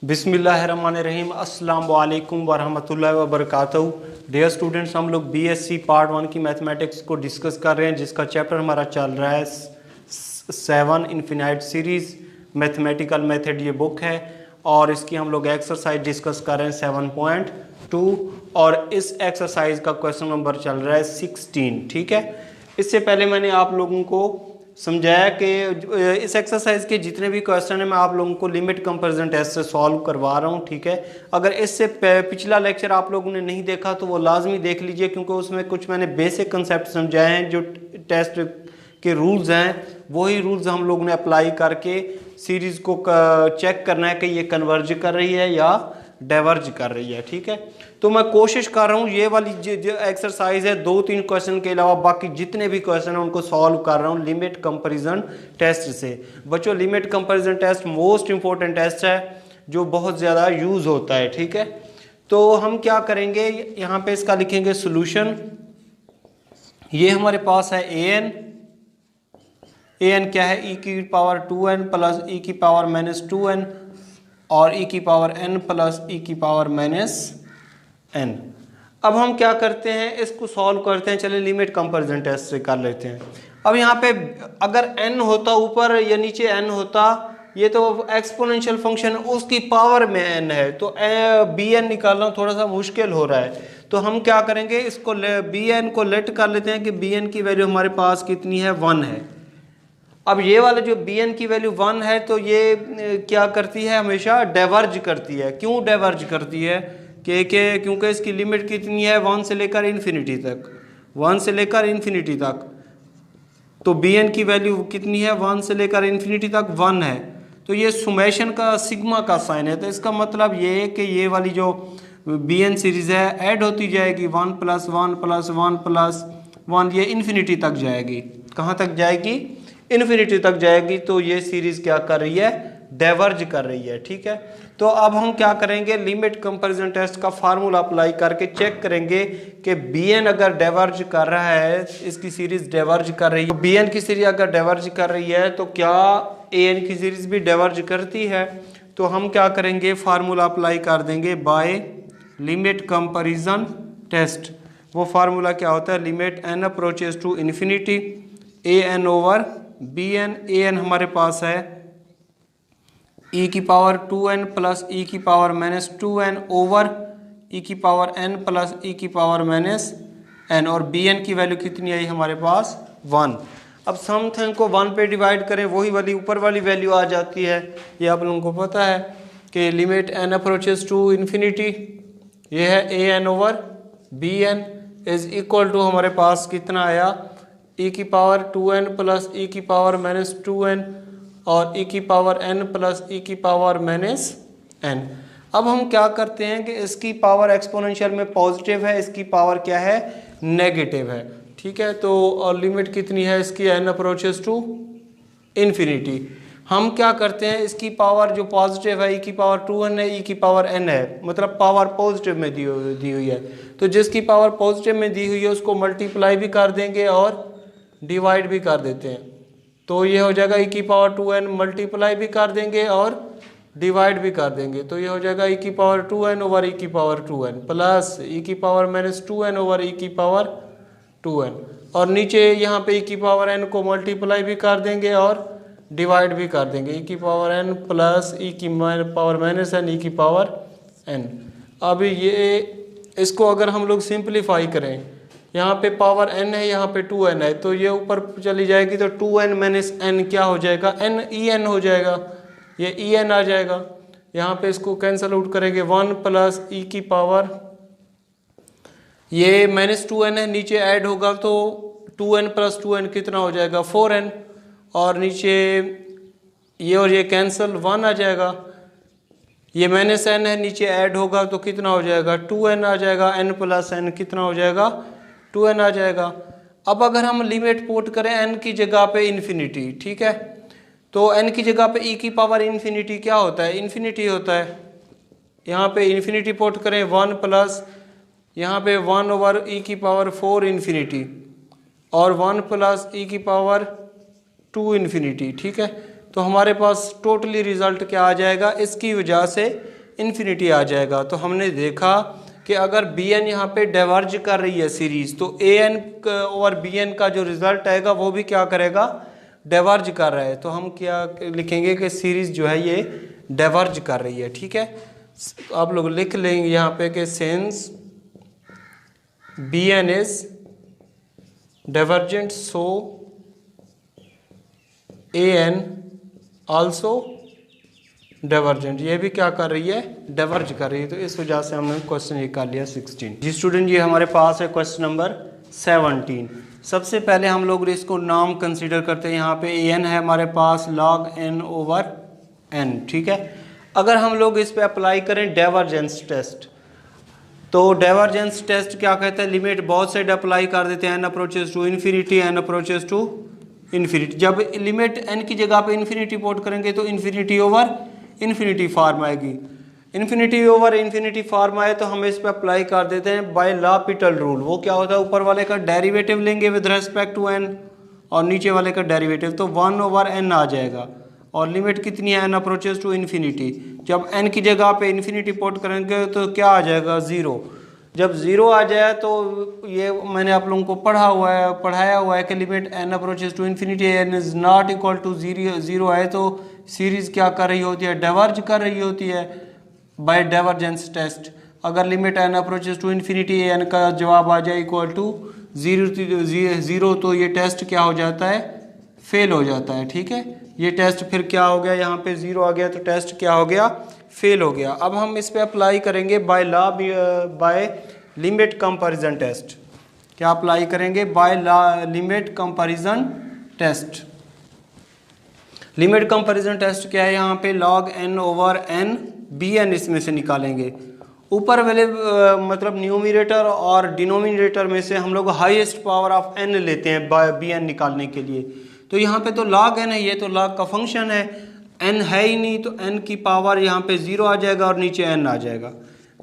बिस्मिल्लाहिर्रहमानिर्रहीम अस्सलाम वालेकुम वरहमतुल्लाहि वबरकातुहू। डियर स्टूडेंट्स, हम लोग बीएससी पार्ट 1 की मैथमेटिक्स को डिस्कस कर रहे हैं, जिसका चैप्टर हमारा चल रहा है 7 इनफिनाइट सीरीज़ मैथमेटिकल मेथड। ये बुक है और इसकी हम लोग एक्सरसाइज डिस्कस कर रहे हैं 7.2 और इस एक्सरसाइज का क्वेश्चन नंबर चल रहा है 16। ठीक है, इससे पहले मैंने आप लोगों को समझाया कि इस एक्सरसाइज के जितने भी क्वेश्चन हैं मैं आप लोगों को लिमिट कंपैरिजन टेस्ट से सॉल्व करवा रहा हूं। ठीक है, अगर इससे पिछला लेक्चर आप लोगों ने नहीं देखा तो वो लाजमी देख लीजिए, क्योंकि उसमें कुछ मैंने बेसिक कंसेप्ट समझाए हैं। जो टेस्ट के रूल्स हैं वही रूल्स हम लोगों ने अप्लाई करके सीरीज़ को चेक करना है कि ये कन्वर्ज कर रही है या डाइवर्ज कर रही है। ठीक है, तो मैं कोशिश कर रहा हूँ ये वाली जो एक्सरसाइज है 2-3 क्वेश्चन के अलावा बाकी जितने भी क्वेश्चन हैं उनको सॉल्व कर रहा हूँ लिमिट कंपैरिजन टेस्ट से। बच्चों, limit comparison test most important test है जो बहुत ज़्यादा यूज़ होता है। ठीक है, तो हम क्या करेंगे, यहाँ पे इसका लिखेंगे सोल्यूशन। ये हमारे पास है an क्या है, e की पावर 2n प्लस e की पावर माइनस 2n और e की पावर n प्लस e की पावर माइनस n। अब हम क्या करते हैं, इसको सॉल्व करते हैं। चलिए लिमिट कंपैरिजन टेस्ट से कर लेते हैं। अब यहाँ पे अगर n होता ऊपर या नीचे n होता, ये तो एक्सपोनेंशियल फंक्शन है, उसकी पावर में n है, तो bn निकालना थोड़ा सा मुश्किल हो रहा है। तो हम क्या करेंगे, इसको bn को लेट कर लेते हैं कि bn की वैल्यू हमारे पास कितनी है, 1 है। अब ये वाला जो bn की वैल्यू 1 है तो ये क्या करती है, हमेशा डाइवर्ज करती है। क्यों डाइवर्ज करती है क्योंकि इसकी लिमिट कितनी है, 1 से लेकर इन्फिनिटी तक, 1 से लेकर इन्फिनिटी तक। तो bn की वैल्यू कितनी है, 1 से लेकर इन्फिनिटी तक 1 है। तो ये सुमेशन का सिग्मा का साइन है, तो इसका मतलब ये है कि ये वाली जो bn सीरीज है ऐड होती जाएगी, 1 प्लस 1 प्लस 1 प्लस 1, ये इन्फिनिटी तक जाएगी। कहाँ तक जाएगी, इन्फिनिटी तक जाएगी। तो ये सीरीज क्या कर रही है, डाइवर्ज कर रही है। ठीक है, तो अब हम क्या करेंगे, लिमिट कंपैरिजन टेस्ट का फार्मूला अप्लाई करके चेक करेंगे कि bn अगर डाइवर्ज कर रहा है, इसकी सीरीज डाइवर्ज कर रही है, तो bn की सीरीज अगर डाइवर्ज कर रही है तो क्या an की सीरीज भी डाइवर्ज करती है। तो हम क्या करेंगे, फार्मूला अप्लाई कर देंगे बाय लिमिट कंपैरिजन टेस्ट। वो फार्मूला क्या होता है, limit n approaches to infinity an over bn। an हमारे पास है e की पावर 2n प्लस e की power minus 2n over e की पावर n प्लस e की पावर माइनस n, और bn की वैल्यू कितनी आई हमारे पास, 1। अब समथिंग को 1 पे डिवाइड करें, वही वाली ऊपर वाली वैल्यू आ जाती है। ये आप लोगों को पता है कि limit n approaches to infinity, ये है an over bn is equal to हमारे पास कितना आया, e की पावर 2n प्लस e की पावर माइनस 2n और e की पावर n प्लस e की पावर माइनस n। अब हम क्या करते हैं कि इसकी पावर एक्सपोनेंशियल में पॉजिटिव है, इसकी पावर क्या है, नेगेटिव है। ठीक है, तो और लिमिट कितनी है इसकी, n अप्रोचेस टू इन्फिनिटी। हम क्या करते हैं, इसकी पावर जो पॉजिटिव है e की पावर 2n है, e की पावर n है, मतलब पावर पॉजिटिव में दी हुई है। तो जिसकी पावर पॉजिटिव में दी हुई है उसको मल्टीप्लाई भी कर देंगे और डिवाइड भी कर देते हैं। तो ये हो जाएगा e की पावर 2n, मल्टीप्लाई भी कर देंगे और डिवाइड भी कर देंगे। तो ये हो जाएगा e की पावर 2n ओवर e की पावर 2n प्लस e की power minus 2n over e की पावर 2n, और नीचे यहाँ पे e की पावर n को मल्टीप्लाई भी कर देंगे और डिवाइड भी कर देंगे, e की पावर n प्लस e की पावर माइनस n e की पावर n। अब ये इसको अगर हम लोग सिंप्लीफाई करें, यहाँ पे पावर n है, यहाँ पे 2n है, तो ये ऊपर चली जाएगी तो 2n माइनस n क्या हो जाएगा, n en हो जाएगा, ये en आ जाएगा। यहाँ पे इसको कैंसल आउट करेंगे, 1 प्लस e की पावर, ये माइनस 2n है, नीचे ऐड होगा तो 2n प्लस 2n कितना हो जाएगा, 4n, और नीचे ये और ये कैंसल 1 आ जाएगा। ये माइनस n है, नीचे ऐड होगा तो कितना हो जाएगा, 2n आ जाएगा, n प्लस n कितना हो जाएगा, 2n आ जाएगा। अब अगर हम लिमिट पुट करें n की जगह पे इन्फिनिटी, ठीक है, तो n की जगह पे e की पावर इन्फिनिटी क्या होता है, इन्फिनिटी होता है। यहाँ पे इन्फिनिटी पुट करें 1 प्लस यहाँ पे 1 ओवर e की पावर 4 इन्फिनिटी और 1 प्लस e की पावर 2 इन्फिनिटी। ठीक है, तो हमारे पास टोटली रिजल्ट क्या आ जाएगा, इसकी वजह से इन्फिनिटी आ जाएगा। तो हमने देखा कि अगर बी एन यहाँ पे डाइवर्ज कर रही है सीरीज, तो ए एन और बी एन का जो रिजल्ट आएगा वो भी क्या करेगा, डाइवर्ज कर रहा है। तो हम क्या लिखेंगे कि सीरीज जो है ये डाइवर्ज कर रही है। ठीक है, आप लोग लिख लेंगे यहाँ पे कि since b n is divergent so a n also divergent. ये भी क्या कर रही है, डाइवर्ज कर रही है। तो इस वजह से हमने क्वेश्चन ये कर लिया 16। जी स्टूडेंट, ये हमारे पास है क्वेश्चन नंबर 17। सबसे पहले हम लोग इसको नाम कंसीडर करते हैं। यहाँ पे एन है हमारे पास log n ओवर n। ठीक है, अगर हम लोग इस पे अप्लाई करें डाइवर्जेंस टेस्ट, तो डाइवर्जेंस टेस्ट क्या कहता है, लिमिट बहुत साइड अप्लाई कर देते हैं, n approaches to infinity, n approaches to infinity. जब लिमिट n की जगह पे इन्फिनिटी पुट करेंगे तो इन्फिनिटी ओवर इन्फिनिटी फॉर्म आएगी। इन्फिनिटी ओवर इन्फिनिटी फॉर्म आए तो हम इस पे अप्लाई कर देते हैं बाय लॉपिटल रूल। वो क्या होता है, ऊपर वाले का डेरिवेटिव लेंगे विद रेस्पेक्ट टू n और नीचे वाले का डेरिवेटिव, तो 1 ओवर n आ जाएगा। और लिमिट कितनी है, n अप्रोचेस टू इन्फिनिटी। जब n की जगह पे इन्फिनिटी पुट करेंगे तो क्या आ जाएगा, 0। जब 0 आ जाए तो ये मैंने आप लोगों को पढ़ाया हुआ है कि limit n approaches to infinity n is not equal to 0 है तो सीरीज क्या कर रही होती है, डाइवर्ज कर रही होती है बाय डाइवर्जेंस टेस्ट। अगर limit n approaches to infinity n का जवाब आ जाए इक्वल टू 0 तो ये टेस्ट क्या हो जाता है, फेल हो जाता है। ठीक है, ये टेस्ट फिर क्या हो गया, यहाँ पे 0 आ गया तो टेस्ट क्या हो गया, फेल हो गया। अब हम इस पे अप्लाई करेंगे बाय लिमिट कंपैरिजन टेस्ट। क्या अप्लाई करेंगे, by limit comparison test. Limit comparison test क्या है, यहाँ पे log n over n b n इसमें से निकालेंगे। ऊपर वाले मतलब न्यूमरेटर और डिनोमिनेटर में से हम लोग हाईएस्ट पावर ऑफ n लेते हैं बी एन निकालने के लिए। तो यहाँ पे तो log n है, ये तो log का फंक्शन है, n है ही नहीं तो n की पावर यहाँ पे 0 आ जाएगा और नीचे n आ जाएगा।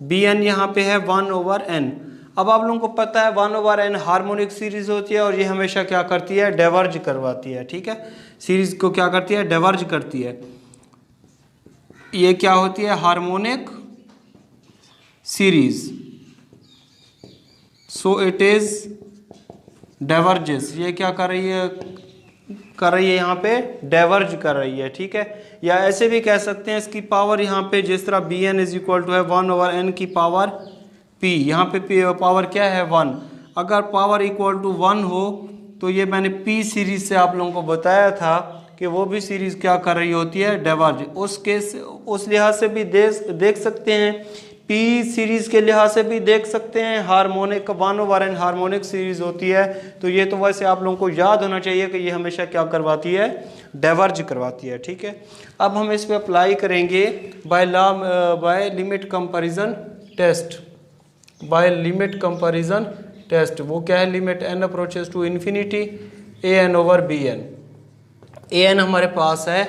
बी एन यहाँ पे है 1 ओवर n। अब आप लोगों को पता है 1 ओवर n हार्मोनिक सीरीज होती है और ये हमेशा क्या करती है, डाइवर्ज करवाती है। ठीक है, सीरीज को क्या करती है, डाइवर्ज करती है। ये क्या होती है, harmonic series, so it is diverges. ये क्या कर रही है यहाँ पे, डाइवर्ज कर रही है। ठीक है, या ऐसे भी कह सकते हैं इसकी पावर यहाँ पे जिस तरह b n is equal to है 1 ओवर n की पावर p। यहाँ पे पावर क्या है, 1। अगर पावर इक्वल टू 1 हो तो ये मैंने p सीरीज से आप लोगों को बताया था कि वो भी सीरीज क्या कर रही होती है, डाइवर्ज। उस लिहाज से भी देख सकते हैं, p सीरीज के लिहाज से भी देख सकते हैं। Harmonic 1 over n harmonic series होती है, तो ये तो वैसे आप लोगों को याद होना चाहिए कि ये हमेशा क्या करवाती है, डाइवर्ज करवाती है। ठीक है, अब हम इस पे अप्लाई करेंगे by limit comparison test. By limit comparison test वो क्या है, limit n approaches to infinity a n over b n. A n हमारे पास है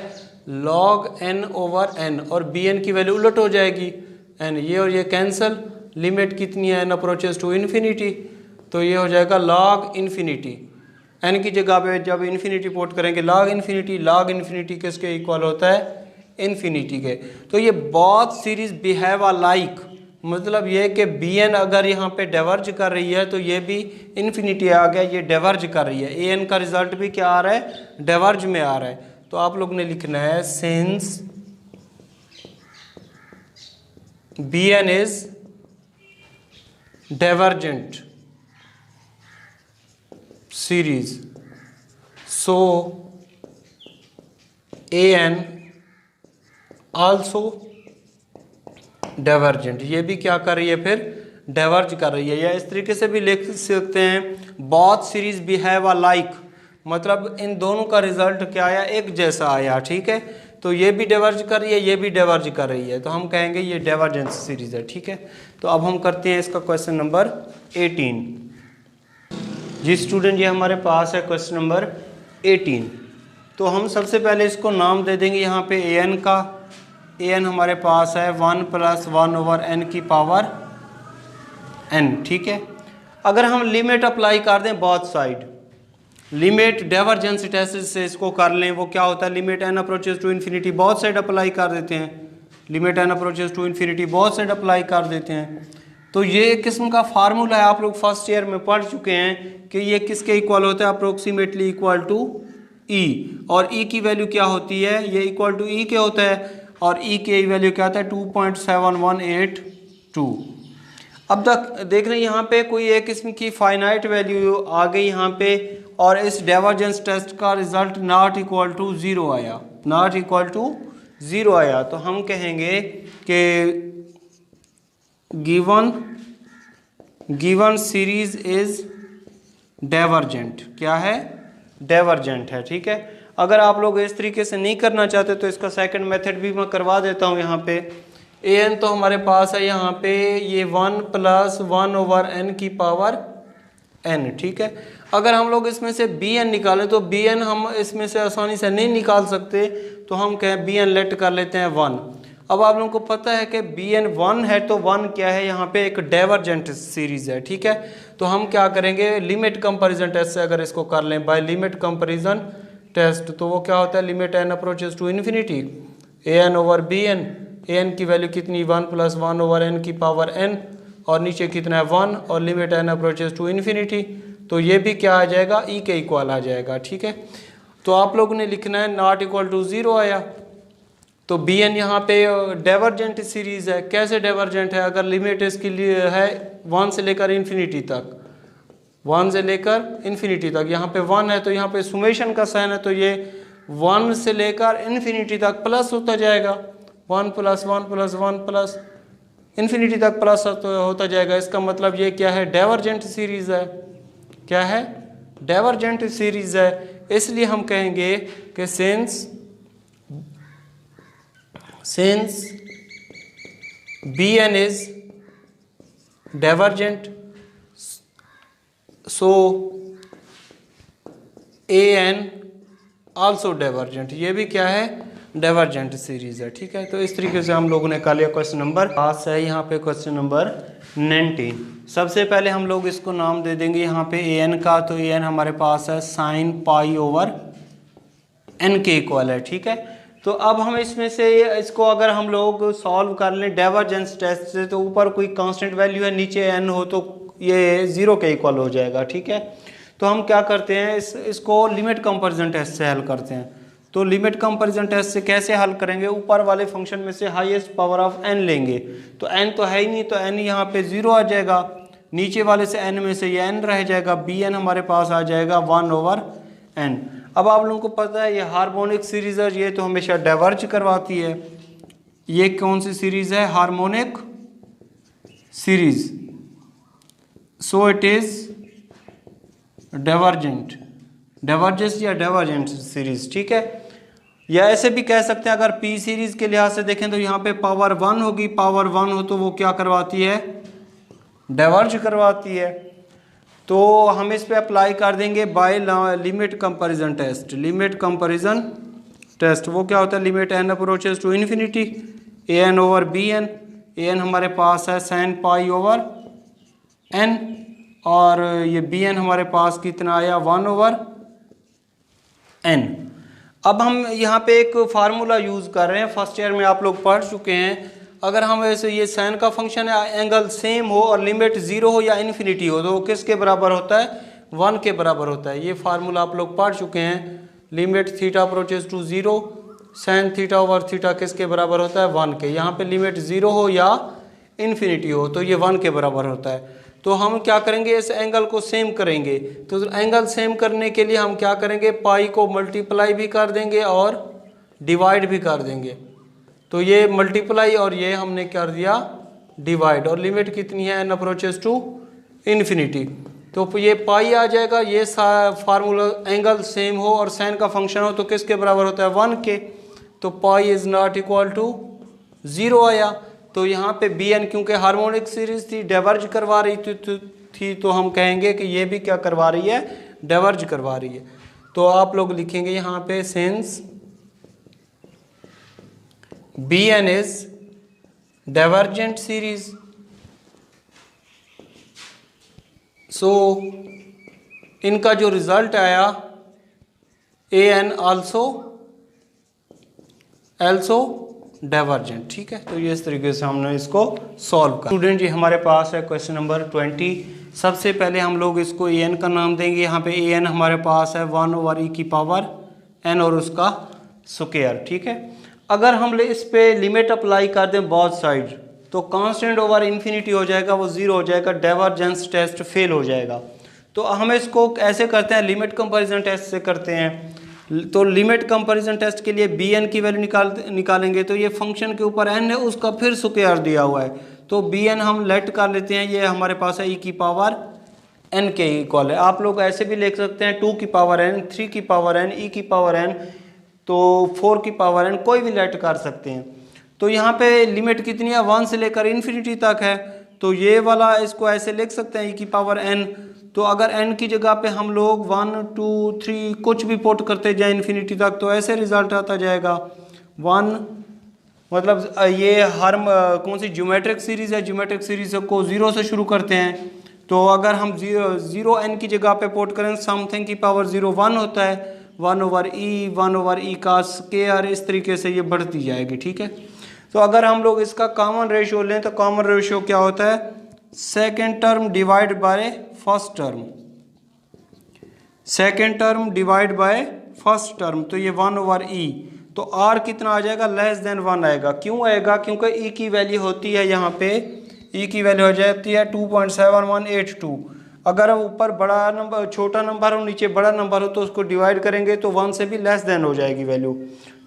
log n ओवर n और बी एन की वैल्यू उलट हो जाएगी n, ये और ये कैंसल। लिमिट कितनी है, n अप्रोचेस टू इन्फिनिटी, तो ये हो जाएगा log इन्फिनिटी। n की जगह पे जब इन्फिनिटी पुट करेंगे log इन्फिनिटी किसके इक्वल होता है, इन्फिनिटी के। तो ये बहुत सीरीज बिहेव लाइक, मतलब ये कि बी एन अगर यहाँ पे डाइवर्ज कर रही है तो ये भी इन्फिनिटी आ गया, ये डाइवर्ज कर रही है। ए एन का रिजल्ट भी क्या आ रहा है, डाइवर्ज में आ रहा है। तो आप लोग ने लिखना है since b n is divergent series so a n also divergent. ये भी क्या कर रही है, फिर डाइवर्ज कर रही है। या इस तरीके से भी लिख सकते हैं बोथ सीरीज बिहेव लाइक, मतलब इन दोनों का रिजल्ट क्या आया, एक जैसा आया। ठीक है, तो ये भी डाइवर्ज कर रही है, ये भी डाइवर्ज कर रही है, तो हम कहेंगे ये डाइवर्जेंस सीरीज है। ठीक है, तो अब हम करते हैं इसका क्वेश्चन नंबर 18। जी स्टूडेंट, ये हमारे पास है क्वेश्चन नंबर 18। तो हम सबसे पहले इसको नाम दे देंगे यहाँ पे ए एन का। ए एन हमारे पास है 1 + 1 ओवर n की पावर n। ठीक है, अगर हम लिमिट अप्लाई कर दें both side, limit divergence test से इसको कर लें, वो क्या होता है, limit n approaches to infinity both side apply कर देते हैं, limit n approaches to infinity both side apply कर देते हैं। तो ये एक किस्म का फार्मूला है, आप लोग फर्स्ट ईयर में पढ़ चुके हैं कि ये किसके इक्वल होता है, अप्रोक्सीमेटली इक्वल टू ई, और ई की वैल्यू क्या होती है, ये इक्वल टू ई के होता है, और ई की वैल्यू क्या होता है 2.7182। अब तक देख रहे हैं यहाँ पे कोई एक किस्म की फाइनाइट वैल्यू आ गई यहाँ पे, और इस डाइवर्जेंस टेस्ट का result not equal to zero आया, नॉट इक्वल टू ज़ीरो आया, तो हम कहेंगे कि गिवन सीरीज इज डाइवर्जेंट, क्या है, डाइवर्जेंट है। ठीक है, अगर आप लोग इस तरीके से नहीं करना चाहते तो इसका सेकंड मेथड भी मैं करवा देता हूँ। यहाँ पे ए एन तो हमारे पास है यहाँ पे ये 1 + 1/n की पावर n। ठीक है, अगर हम लोग इसमें से बी एन निकालें तो बी एन हम इसमें से आसानी से नहीं निकाल सकते, तो हम कहें बी एन लेट कर लेते हैं 1। अब आप लोगों को पता है कि बी एन 1 है, तो 1 क्या है, यहाँ पे एक डाइवर्जेंट सीरीज है। ठीक है, तो हम क्या करेंगे, लिमिट कंपैरिजन टेस्ट से अगर इसको कर लें बाय लिमिट कंपैरिजन टेस्ट, तो वो क्या होता है, limit n approaches to infinity a n over b n, a n की वैल्यू कितनी 1 + 1/n की पावर n, और नीचे कितना है 1, और limit n approaches to infinity, तो ये भी क्या आ जाएगा, ई के इक्वल आ जाएगा। ठीक है, तो आप लोगों ने लिखना है नॉट इक्वल टू ज़ीरो आया, तो बी एन यहाँ पे डाइवर्जेंट सीरीज है। कैसे डाइवर्जेंट है, अगर लिमिट इसके लिए है 1 से लेकर इन्फिनिटी तक, 1 से लेकर इन्फिनिटी तक, यहाँ पे 1 है तो यहाँ पे सुमेशन का साइन है, तो ये 1 से लेकर इन्फिनिटी तक प्लस होता जाएगा, 1 + 1 + 1 प्लस इन्फिनिटी तक प्लस होता जाएगा। इसका मतलब ये क्या है, डाइवर्जेंट सीरीज है, क्या है, डाइवर्जेंट सीरीज है। इसलिए हम कहेंगे कि since Bn is divergent, so An also divergent, ये भी क्या है, डाइवर्जेंट सीरीज है। ठीक है, तो इस तरीके से हम लोगों ने कर लिया क्वेश्चन नंबर पास है। यहाँ पे क्वेश्चन नंबर 19, सबसे पहले हम लोग इसको नाम दे देंगे यहाँ पे ए एन का, तो ए एन हमारे पास है sin π/n के इक्वल है। ठीक है, तो अब हम इसमें से इसको अगर हम लोग सॉल्व कर लें डाइवर्जेंस टेस्ट से, तो ऊपर कोई कांस्टेंट वैल्यू है, नीचे n हो, तो ये 0 के इक्वल हो जाएगा। ठीक है, तो हम क्या करते हैं, इसको लिमिट कंपैरिजन टेस्ट से हल करते हैं। तो लिमिट कंपैरिजन टेस्ट से कैसे हल करेंगे, ऊपर वाले फंक्शन में से हाईएस्ट पावर ऑफ n लेंगे, तो n तो है ही नहीं, तो n यहाँ पे 0 आ जाएगा, नीचे वाले से n में से ये n रह जाएगा, बी एन हमारे पास आ जाएगा 1/n। अब आप लोगों को पता है ये हार्मोनिक सीरीज है, ये तो हमेशा डाइवर्ज करवाती है। ये कौन सी सीरीज है, harmonic series, so it is divergent, divergence या डाइवर्जेंट सीरीज। ठीक है, या ऐसे भी कह सकते हैं, अगर पी सीरीज के लिहाज से देखें तो यहाँ पे पावर 1 होगी, पावर 1 हो तो वो क्या करवाती है, डाइवर्ज करवाती है। तो हम इस पे अप्लाई कर देंगे by limit comparison test. Limit comparison test वो क्या होता है, limit n approaches to infinity a n over b n, a n हमारे पास है sin π/n, और ये बी एन हमारे पास कितना आया 1/n। अब हम यहाँ पे एक फार्मूला यूज़ कर रहे हैं, फर्स्ट ईयर में आप लोग पढ़ चुके हैं। अगर हम ऐसे ये साइन का फंक्शन है, एंगल सेम हो और लिमिट 0 हो या इन्फिनिटी हो, तो वो किसके बराबर होता है, 1 के बराबर होता है। ये फार्मूला आप लोग पढ़ चुके हैं, limit theta approaches to 0 sine theta over theta किसके बराबर होता है, 1 के। यहाँ पे लिमिट 0 हो या इन्फिनिटी हो तो ये 1 के बराबर होता है। तो हम क्या करेंगे, इस एंगल को सेम करेंगे। तो एंगल सेम करने के लिए हम क्या करेंगे, पाई को मल्टीप्लाई भी कर देंगे और डिवाइड भी कर देंगे। तो ये मल्टीप्लाई और ये हमने कर दिया डिवाइड, और लिमिट कितनी है, एन अप्रोचेस टू इन्फिनिटी, तो ये पाई आ जाएगा। ये फार्मूला एंगल सेम हो और साइन का फंक्शन हो तो किसके बराबर होता है, 1 के। तो pi is not equal to 0 आया। तो यहाँ पे बी एन क्योंकि हार्मोनिक सीरीज थी, डाइवर्ज करवा रही थी, तो हम कहेंगे कि ये भी क्या करवा रही है, डाइवर्ज करवा रही है। तो आप लोग लिखेंगे यहाँ पे since b n is divergent series, so इनका जो रिजल्ट आया ए एन आल्सो डाइवर्जेंट। ठीक है, तो ये इस तरीके से हमने इसको सॉल्व कर। स्टूडेंट जी हमारे पास है क्वेश्चन नंबर 20। सबसे पहले हम लोग इसको ए एन का नाम देंगे। यहाँ पे ए एन हमारे पास है 1/e की पावर n और उसका स्क्वायर। ठीक है, अगर हम इस पे लिमिट अप्लाई कर दें बोथ साइड तो कांस्टेंट ओवर इन्फिनिटी हो जाएगा, वो 0 हो जाएगा, डाइवर्जेंस टेस्ट फेल हो जाएगा। तो हम इसको ऐसे करते हैं, लिमिट कंपैरिजन टेस्ट से करते हैं। तो लिमिट कंपैरिजन टेस्ट के लिए बी एन की वैल्यू निकालेंगे। तो ये फंक्शन के ऊपर n है, उसका फिर स्क्वायर दिया हुआ है, तो बी एन हम लेट कर लेते हैं। ये हमारे पास है e की पावर n के इक्वल है। आप लोग ऐसे भी लिख सकते हैं 2 की पावर n, 3 की पावर n, e की पावर n, तो 4 की पावर n, कोई भी लेट कर सकते हैं। तो यहाँ पे लिमिट कितनी है, 1 से लेकर इन्फिनिटी तक है। तो ये वाला इसको ऐसे लिख सकते हैं e की पावर n। तो अगर n की जगह पे हम लोग 1, 2, 3 कुछ भी पुट करते जाए इन्फिनिटी तक, तो ऐसे रिजल्ट आता जाएगा 1। मतलब ये हर कौन सी ज्योमेट्रिक सीरीज है, ज्योमेट्रिक सीरीज को 0 से शुरू करते हैं। तो अगर हम 0 n की जगह पे पुट करें, समथिंग की पावर 0 1 होता है, 1/e का स्क्वायर, इस तरीके से ये बढ़ती जाएगी। ठीक है, तो अगर हम लोग इसका कॉमन रेशियो लें तो कॉमन रेशियो क्या होता है, second term divide by first term, second term divide by first term. तो ये 1/e, तो r कितना आ जाएगा, लेस देन 1 आएगा। क्यों आएगा, क्योंकि e की वैल्यू होती है, यहाँ पे e की वैल्यू हो जाती है 2.7182। अगर ऊपर बड़ा नंबर छोटा नंबर हो, नीचे बड़ा नंबर हो, तो उसको डिवाइड करेंगे तो 1 से भी लेस देन हो जाएगी वैल्यू।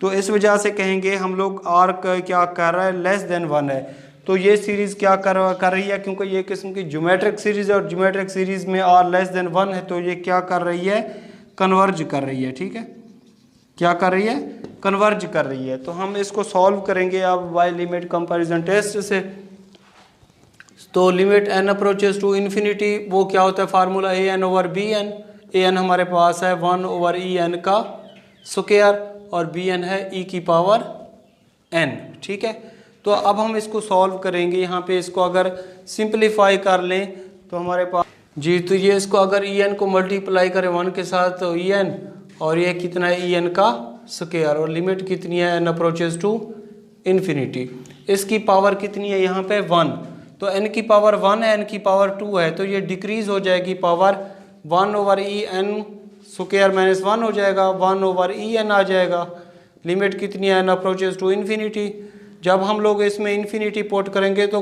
तो इस वजह से कहेंगे हम लोग r क्या कर रहा है, लेस देन 1 है। तो ये सीरीज़ क्या कर रही है, क्योंकि ये किस्म की ज्योमेट्रिक सीरीज़ है और ज्योमेट्रिक सीरीज़ में r लेस देन 1 है, तो ये क्या कर रही है, कन्वर्ज कर रही है। ठीक है, क्या कर रही है, कन्वर्ज कर रही है। तो हम इसको सॉल्व करेंगे अब बाय लिमिट कंपैरिजन टेस्ट से। तो limit n approaches to infinity, वो क्या होता है, formula a n over b n. A n हमारे पास है 1/e n का स्क्वायर और बी एन है e की पावर n। ठीक है, तो अब हम इसको सॉल्व करेंगे। यहाँ पे इसको अगर सिंपलीफाई कर लें तो हमारे पास जी, तो ये इसको अगर ई एन को मल्टीप्लाई करें 1 के साथ तो ई एन, और ये कितना है ई एन का स्क्वायर, और लिमिट कितनी है, n अप्रोचेस टू इन्फिनिटी। इसकी पावर कितनी है यहाँ पे 1, तो n की पावर 1 है, n की पावर 2 है, तो ये डिक्रीज हो जाएगी power, 1/e n square minus 1 हो जाएगा, 1/e n आ जाएगा। लिमिट कितनी है, n अप्रोचेस टू इन्फिनिटी। जब हम लोग इसमें इन्फिनिटी पुट करेंगे तो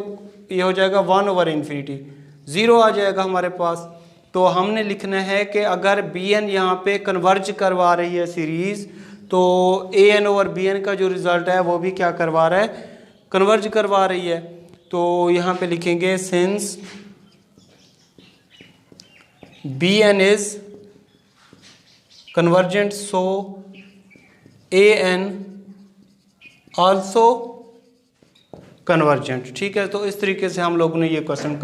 ये हो जाएगा 1/∞, 0 आ जाएगा हमारे पास। तो हमने लिखना है कि अगर बी एन यहाँ पे कन्वर्ज करवा रही है सीरीज, तो ए एन ओवर बी एन का जो रिजल्ट है वो भी क्या करवा रहा है, कन्वर्ज करवा रही है। तो यहाँ पे लिखेंगे since b n is convergent so a n also convergent. ठीक है, तो इस तरीके से हम लोगों ने ये क्वेश्चन